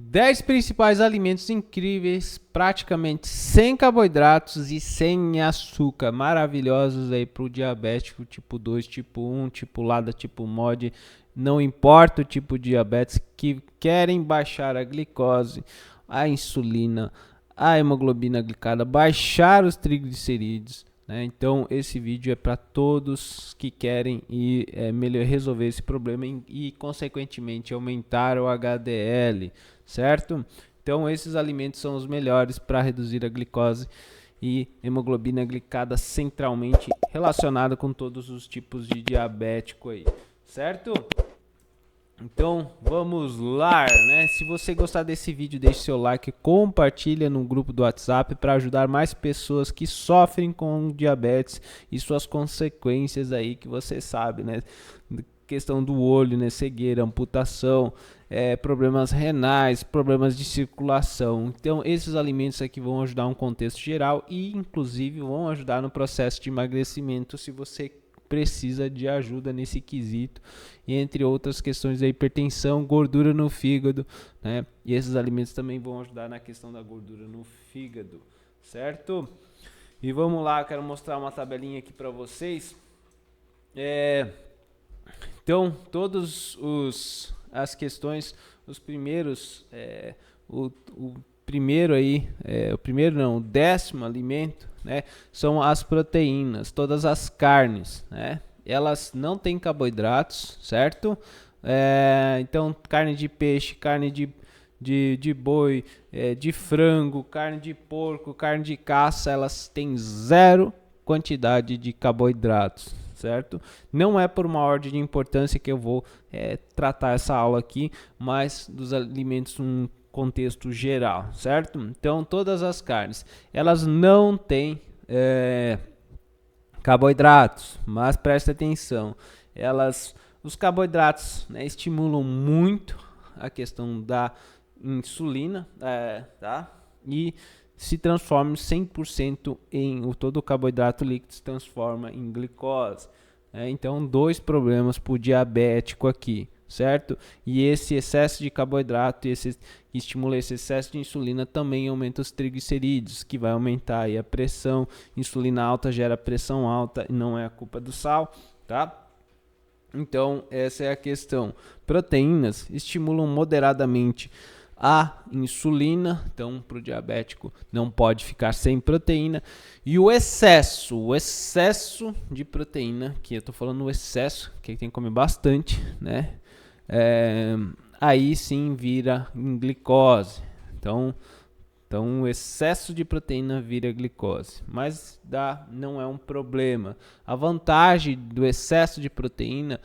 10 principais alimentos incríveis, praticamente sem carboidratos e sem açúcar, maravilhosos aí para o diabético tipo 2, tipo 1, tipo LADA, tipo MOD, não importa o tipo de diabetes, que querem baixar a glicose, a insulina, a hemoglobina glicada, baixar os triglicerídeos. Então esse vídeo é para todos que querem resolver esse problema e consequentemente aumentar o HDL, certo? Então esses alimentos são os melhores para reduzir a glicose e hemoglobina glicada centralmente relacionada com todos os tipos de diabético aí, certo? Então vamos lá, né? Se você gostar desse vídeo, deixe seu like, compartilha no grupo do WhatsApp para ajudar mais pessoas que sofrem com diabetes e suas consequências aí que você sabe, né? Questão do olho, né? Cegueira, amputação, problemas renais, problemas de circulação. Então esses alimentos aqui vão ajudar um contexto geral e inclusive vão ajudar no processo de emagrecimento se você precisa de ajuda nesse quesito, entre outras questões da hipertensão, gordura no fígado, né? E esses alimentos também vão ajudar na questão da gordura no fígado, certo? E vamos lá, quero mostrar uma tabelinha aqui para vocês. Então, as questões, os primeiros, o décimo alimento, né, são as proteínas, todas as carnes, né? Elas não têm carboidratos, certo? Então, carne de peixe, carne de boi, de frango, carne de porco, carne de caça, elas têm zero quantidade de carboidratos, certo? Não é por uma ordem de importância que eu vou tratar essa aula aqui, mas dos alimentos num contexto geral, certo? Então todas as carnes, elas não têm carboidratos, mas presta atenção, os carboidratos, né, estimulam muito a questão da insulina, tá? E se transforma 100% todo o carboidrato líquido se transforma em glicose. Então, dois problemas para o diabético aqui, certo? E esse excesso de carboidrato e que estimula esse excesso de insulina também aumenta os triglicerídeos, que vai aumentar aí a pressão. Insulina alta gera pressão alta e não é a culpa do sal, tá? Então, essa é a questão. Proteínas estimulam moderadamente a insulina, então para o diabético não pode ficar sem proteína. E o excesso de proteína, que eu estou falando o excesso, que tem que comer bastante, né? Aí sim vira em glicose. Então o excesso de proteína vira glicose, mas não é um problema. A vantagem do excesso de proteína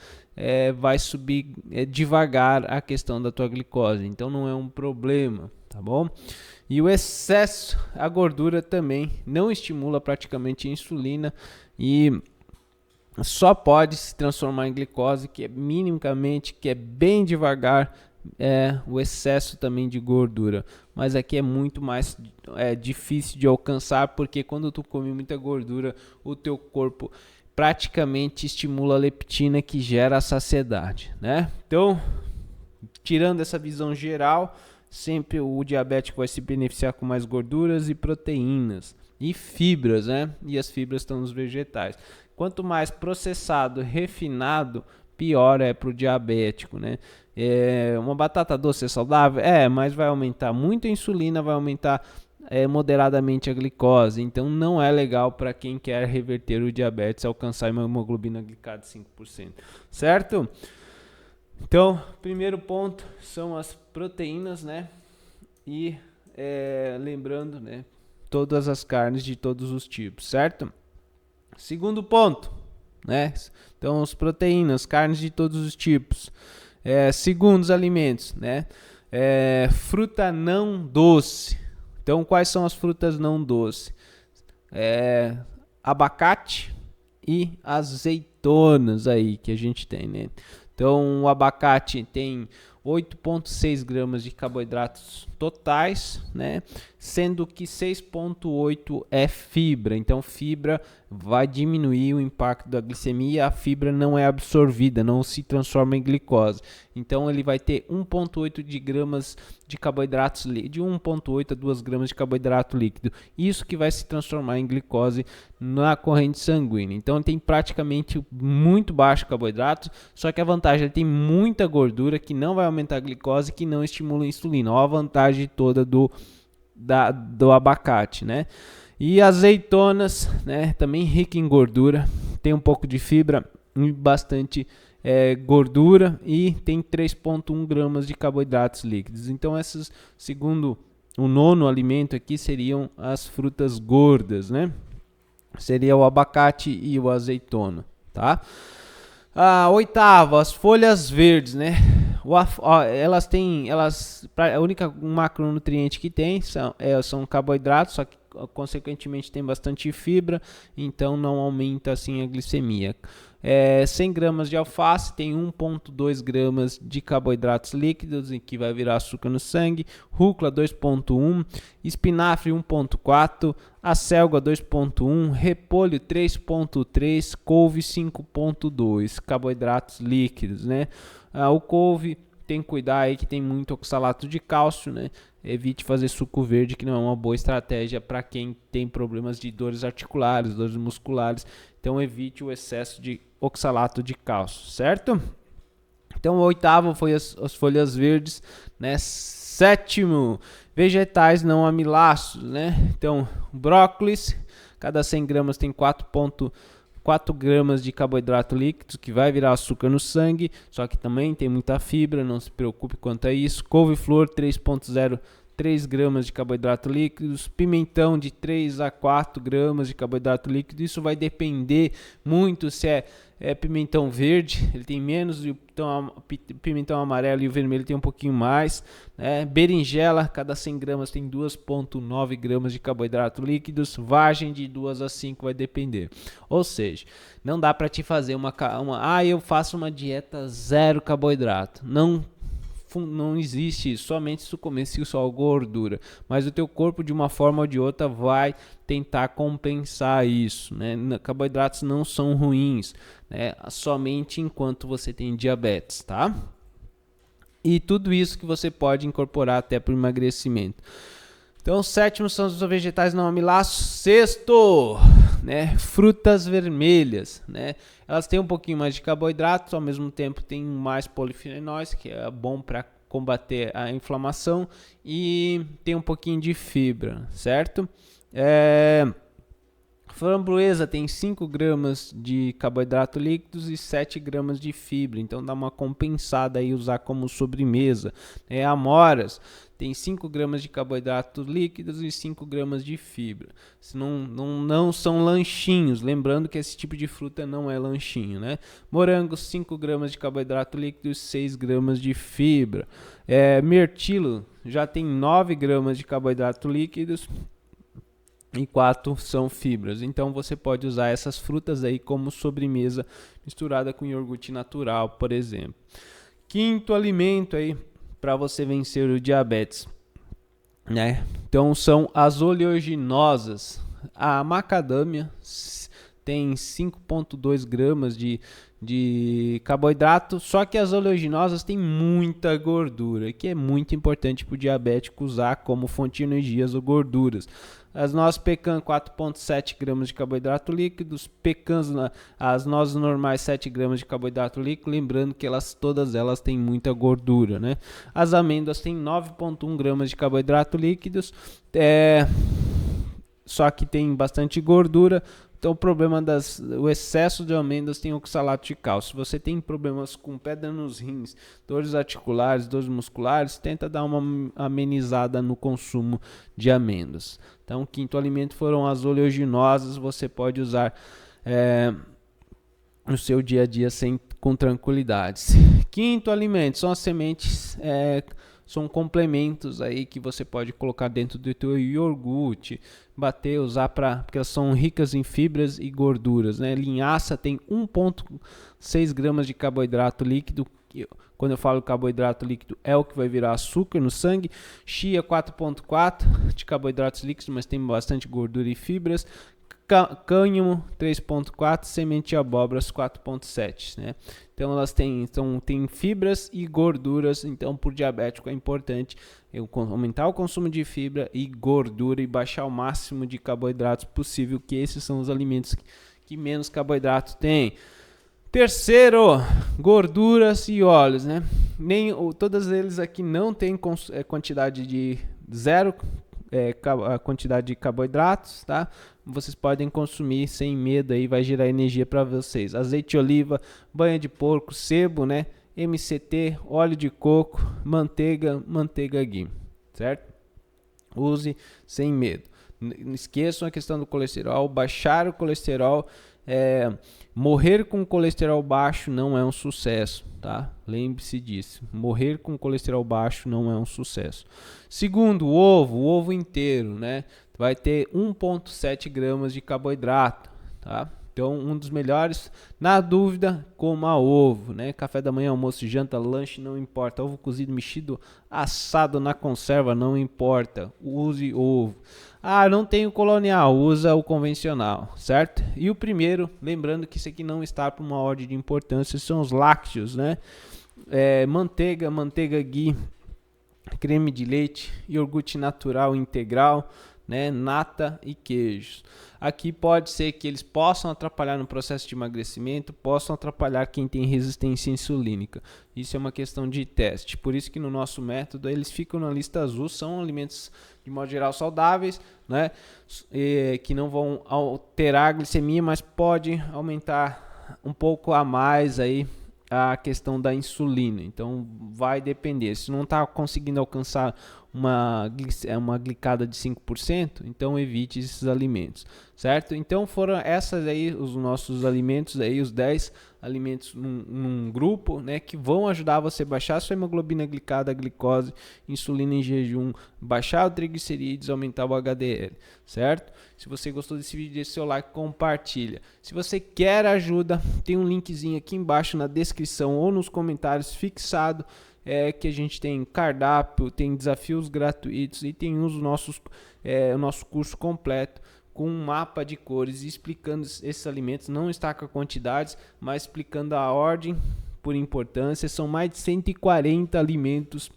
vai subir devagar a questão da tua glicose, então não é um problema, tá bom? E o excesso, a gordura também não estimula praticamente a insulina e só pode se transformar em glicose, que é minimamente, que é bem devagar, o excesso também de gordura, mas aqui é muito mais difícil de alcançar, porque quando tu come muita gordura, o teu corpo praticamente estimula a leptina, que gera a saciedade, né? Então, tirando essa visão geral, sempre o diabético vai se beneficiar com mais gorduras e proteínas e fibras, né? E as fibras estão nos vegetais. Quanto mais processado, refinado, pior é para o diabético, né? Uma batata doce é saudável? Mas vai aumentar muito a insulina, vai aumentar moderadamente a glicose. Então não é legal para quem quer reverter o diabetes, alcançar uma hemoglobina glicada de 5%, certo? Então, primeiro ponto são as proteínas, né? E lembrando, né, todas as carnes de todos os tipos, certo? Segundo ponto, né? Então, as proteínas, carnes de todos os tipos. Segundos alimentos, né? Fruta não doce. Então, quais são as frutas não doces? Abacate e azeitonas aí que a gente tem, né? Então, o abacate tem 8,6 gramas de carboidratos totais, né? Sendo que 6,8 é fibra. Então, fibra vai diminuir o impacto da glicemia. A fibra não é absorvida, não se transforma em glicose. Então ele vai ter 1,8 de gramas de carboidratos de 1,8 a 2 gramas de carboidrato líquido. Isso que vai se transformar em glicose na corrente sanguínea. Então tem praticamente muito baixo carboidrato, só que a vantagem ele tem muita gordura que não vai aumentar a glicose, que não estimula a insulina. Olha a vantagem toda do abacate, né? E azeitonas, né? Também rica em gordura, tem um pouco de fibra e bastante gordura e tem 3,1 gramas de carboidratos líquidos. Então essas, segundo o nono alimento aqui, seriam as frutas gordas, né? Seria o abacate e o azeitona, tá? A oitava, as folhas verdes, né? A única macronutriente que tem são carboidratos, só que consequentemente tem bastante fibra, então não aumenta assim a glicemia. 100 gramas de alface tem 1,2 gramas de carboidratos líquidos, que vai virar açúcar no sangue. Rúcula 2,1, espinafre 1,4, acelga 2,1, repolho 3,3, couve 5,2 carboidratos líquidos, né? O couve tem que cuidar aí que tem muito oxalato de cálcio, né? Evite fazer suco verde, que não é uma boa estratégia para quem tem problemas de dores articulares, dores musculares. Então evite o excesso de oxalato de cálcio, certo? Então o oitavo foi as folhas verdes, né? Sétimo, vegetais não amiláceos, né? Então brócolis, cada 100 gramas tem 4 gramas de carboidrato líquido, que vai virar açúcar no sangue, só que também tem muita fibra, não se preocupe quanto a isso. Couve-flor 3,03 gramas de carboidrato líquidos, pimentão de 3 a 4 gramas de carboidrato líquido. Isso vai depender muito se é pimentão verde, ele tem menos, então pimentão amarelo e o vermelho tem um pouquinho mais, né? Berinjela, cada 100 gramas tem 2,9 gramas de carboidrato líquidos, vagem de 2 a 5 vai depender. Ou seja, não dá para te fazer eu faço uma dieta zero carboidrato. Não existe isso, somente se tu comer só gordura, mas o teu corpo de uma forma ou de outra vai tentar compensar isso, né? Carboidratos não são ruins, né? Somente enquanto você tem diabetes, tá? E tudo isso que você pode incorporar até para o emagrecimento. Então, sétimo são os vegetais não amiláceos. Sexto, né? Frutas vermelhas, né? Elas têm um pouquinho mais de carboidratos, ao mesmo tempo tem mais polifenóis, que é bom para combater a inflamação, e tem um pouquinho de fibra, certo? Framboesa tem 5 gramas de carboidrato líquidos e 7 gramas de fibra, então dá uma compensada aí usar como sobremesa. Amoras tem 5 gramas de carboidratos líquidos e 5 gramas de fibra. Não são lanchinhos, lembrando que esse tipo de fruta não é lanchinho, né? Morango, 5 gramas de carboidrato líquido e 6 gramas de fibra. Mirtilo já tem 9 gramas de carboidrato líquidos e 4 são fibras. Então você pode usar essas frutas aí como sobremesa misturada com iogurte natural, por exemplo. Quinto alimento aí para você vencer o diabetes, né? Então são as oleaginosas. A macadâmia tem 5,2 gramas de carboidrato, só que as oleaginosas têm muita gordura, que é muito importante para o diabético usar como fonte de energias ou gorduras. As nozes pecan, 4,7 gramas de carboidrato líquido, as nozes normais, 7 gramas de carboidrato líquido, lembrando que todas elas têm muita gordura, né? As amêndoas têm 9,1 gramas de carboidrato líquidos, só que tem bastante gordura. Então o problema o excesso de amêndoas tem oxalato de cálcio. Se você tem problemas com pedra nos rins, dores articulares, dores musculares, tenta dar uma amenizada no consumo de amêndoas. Então o quinto alimento foram as oleaginosas, você pode usar no seu dia a dia com tranquilidade. Quinto alimento são as sementes, são complementos aí que você pode colocar dentro do teu iogurte, usar porque elas são ricas em fibras e gorduras, né? Linhaça tem 1,6 gramas de carboidrato líquido. Quando eu falo carboidrato líquido, é o que vai virar açúcar no sangue. Chia, 4,4 de carboidratos líquidos, mas tem bastante gordura e fibras. cânhamo 3.4, semente de abóboras 4.7, né? Então elas têm fibras e gorduras, então por diabético é importante aumentar o consumo de fibra e gordura e baixar o máximo de carboidratos possível, que esses são os alimentos que menos carboidrato tem. Terceiro, gorduras e óleos, né? Todas eles aqui não tem quantidade de zero a quantidade de carboidratos, tá? Vocês podem consumir sem medo, aí vai gerar energia para vocês. Azeite de oliva, banha de porco, sebo, né? MCT, óleo de coco, manteiga ghee, certo? Use sem medo. Não esqueçam a questão do colesterol, baixar o colesterol. Morrer com colesterol baixo não é um sucesso, tá? Lembre-se disso. Morrer com colesterol baixo não é um sucesso. Segundo, o ovo inteiro, né? Vai ter 1,7 gramas de carboidrato, tá? Então, um dos melhores, na dúvida, coma ovo, né? Café da manhã, almoço, janta, lanche, não importa. Ovo cozido, mexido, assado na conserva, não importa. Use ovo. Não tem o colonial, usa o convencional, certo? E o primeiro, lembrando que isso aqui não está por uma ordem de importância, são os lácteos, né? Manteiga ghee, creme de leite, iogurte natural integral, né, nata e queijos. Aqui pode ser que eles possam atrapalhar no processo de emagrecimento, possam atrapalhar quem tem resistência insulínica. Isso é uma questão de teste. Por isso que no nosso método eles ficam na lista azul, são alimentos de modo geral saudáveis, né, que não vão alterar a glicemia, mas pode aumentar um pouco a mais aí a questão da insulina. Então vai depender. Se não está conseguindo alcançar uma glicada de 5%, então evite esses alimentos, certo? Então foram essas aí os nossos alimentos aí, os 10 alimentos num grupo, né, que vão ajudar você a baixar a sua hemoglobina glicada, a glicose, insulina em jejum, baixar o triglicerídeos, aumentar o HDL, certo? Se você gostou desse vídeo, deixe seu like, compartilha. Se você quer ajuda, tem um linkzinho aqui embaixo na descrição ou nos comentários fixado, que a gente tem cardápio, tem desafios gratuitos e tem o nosso curso completo com um mapa de cores explicando esses alimentos. Não está com quantidades, mas explicando a ordem por importância. São mais de 140 alimentos.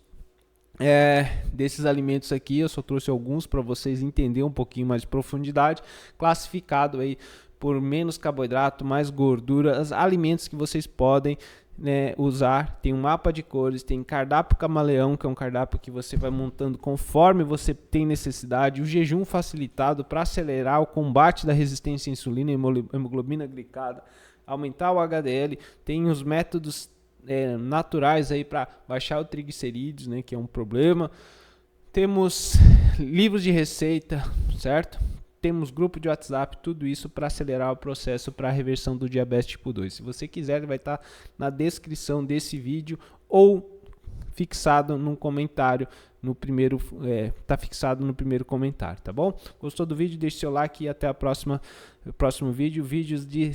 Desses alimentos aqui eu só trouxe alguns para vocês entenderem um pouquinho mais de profundidade, classificado aí por menos carboidrato, mais gordura, os alimentos que vocês podem, né, usar. Tem um mapa de cores, tem cardápio camaleão, que é um cardápio que você vai montando conforme você tem necessidade, o jejum facilitado para acelerar o combate da resistência à insulina e hemoglobina glicada, aumentar o HDL, tem os métodos naturais aí para baixar o triglicerídeos, né, que é um problema. Temos livros de receita, certo? Temos grupo de WhatsApp, tudo isso para acelerar o processo para a reversão do diabetes tipo 2. Se você quiser, vai estar na descrição desse vídeo ou fixado no comentário, no primeiro, tá fixado no primeiro comentário, tá bom? Gostou do vídeo? Deixe seu like e até o próximo vídeo. Vídeos de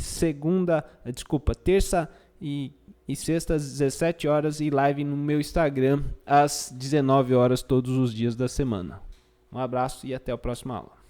terça e sexta às 17 horas e live no meu Instagram às 19 horas todos os dias da semana. Um abraço e até a próxima aula.